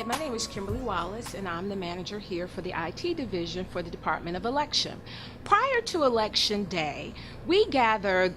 my name is Kimberly Wallace, and I'm the manager here for the IT division for the Department of Election. Prior to Election Day, we gathered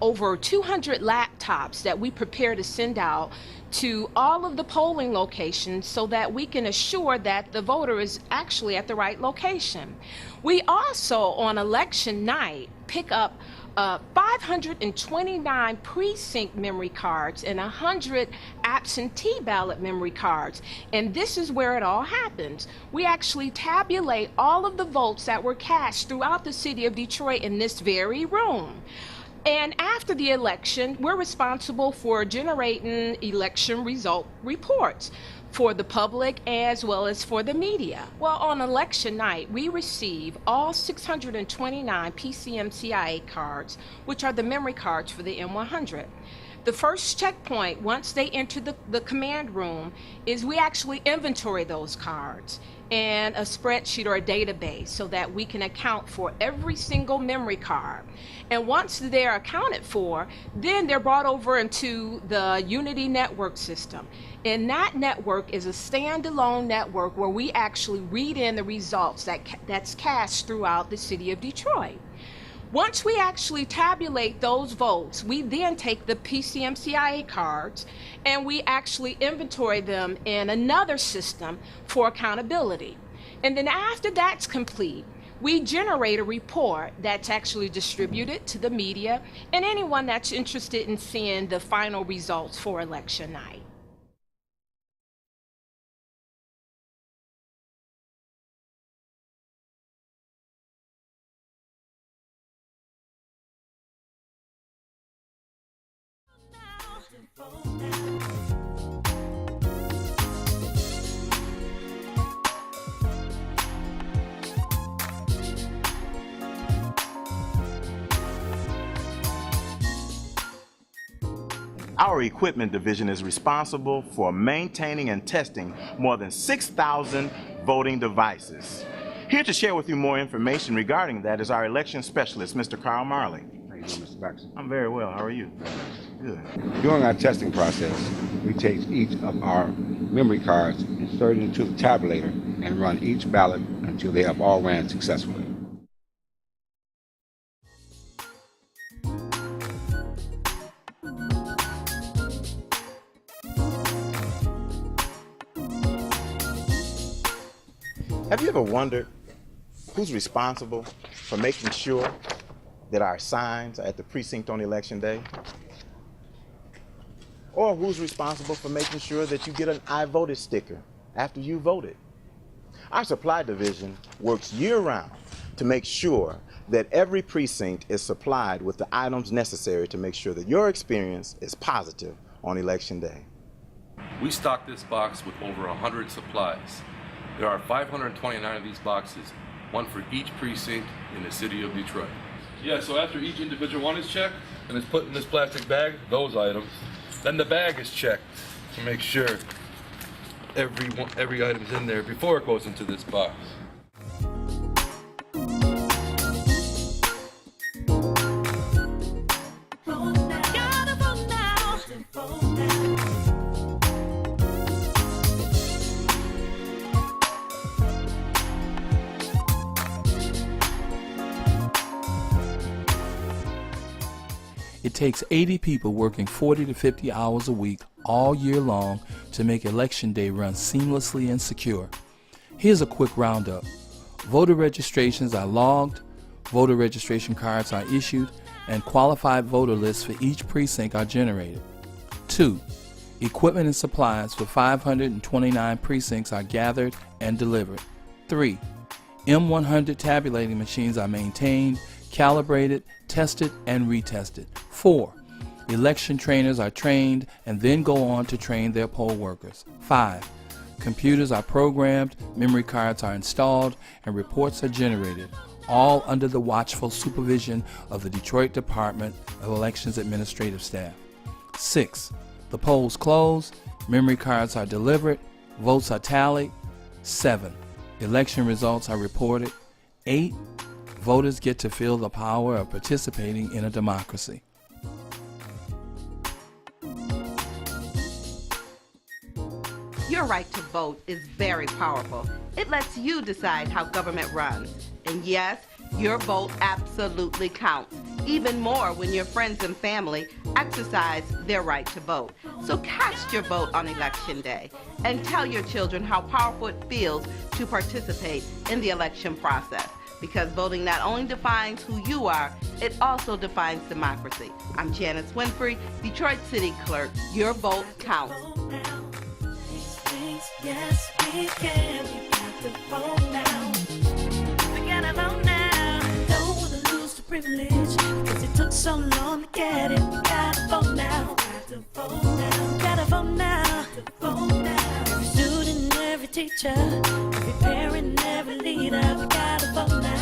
over 200 laptops that we prepare to send out to all of the polling locations so that we can assure that the voter is actually at the right location. We also, on election night, pick up 529 precinct memory cards and 100 absentee ballot memory cards. And this is where it all happens. We actually tabulate all of the votes that were cast throughout the city of Detroit in this very room. And after the election, we're responsible for generating election result reports for the public as well as for the media. Well, on election night, we receive all 629 PCM-CIA cards, which are the memory cards for the M100. The first checkpoint, once they enter the command room, is we actually inventory those cards in a spreadsheet or a database so that we can account for every single memory card. And once they're accounted for, then they're brought over into the Unity network system. And that network is a standalone network where we actually read in the results that's cast throughout the city of Detroit. Once we actually tabulate those votes, we then take the PCM-CIA cards and we actually inventory them in another system for accountability. And then after that's complete, we generate a report that's actually distributed to the media and anyone that's interested in seeing the final results for election night. Our equipment division is responsible for maintaining and testing more than 6,000 voting devices. Here to share with you more information regarding that is our election specialist, Mr. Carl Marley. How you doing, Mr. Baxter? I'm very well. How are you? Good. During our testing process, we take each of our memory cards, insert it into the tabulator, and run each ballot until they have all ran successfully. Have you ever wondered who's responsible for making sure that our signs are at the precinct on election day? Or who's responsible for making sure that you get an I voted sticker after you voted? Our supply division works year-round to make sure that every precinct is supplied with the items necessary to make sure that your experience is positive on election day. We stock this box with over 100 supplies. There are 529 of these boxes, one for each precinct in the city of Detroit. Yeah, so after each individual one is checked and is put in this plastic bag, those items, then the bag is checked to make sure every item's in there before it goes into this box. It takes 80 people working 40 to 50 hours a week all year long to make Election Day run seamlessly and secure. Here's a quick roundup. Voter registrations are logged, voter registration cards are issued, and qualified voter lists for each precinct are generated. 2. Equipment and supplies for 529 precincts are gathered and delivered. 3. M100 tabulating machines are maintained, calibrated, tested, and retested. 4. Election trainers are trained and then go on to train their poll workers. 5. Computers are programmed, memory cards are installed, and reports are generated, all under the watchful supervision of the Detroit Department of Elections Administrative Staff. 6. The polls close, memory cards are delivered, votes are tallied. 7. Election results are reported. 8. Voters get to feel the power of participating in a democracy. Your right to vote is very powerful. It lets you decide how government runs. And yes, your vote absolutely counts, even more when your friends and family exercise their right to vote. So cast your vote on Election Day and tell your children how powerful it feels to participate in the election process. Because voting not only defines who you are, it also defines democracy. I'm Janice Winfrey, Detroit City Clerk. Your vote counts. Yes, we can. You got to vote now. We gotta vote now. Don't wanna lose the privilege, cause it took so long to get it. We gotta vote now. Gotta vote now. Gotta vote now. Vote now. Every student, every teacher, every parent, every leader. We gotta vote now.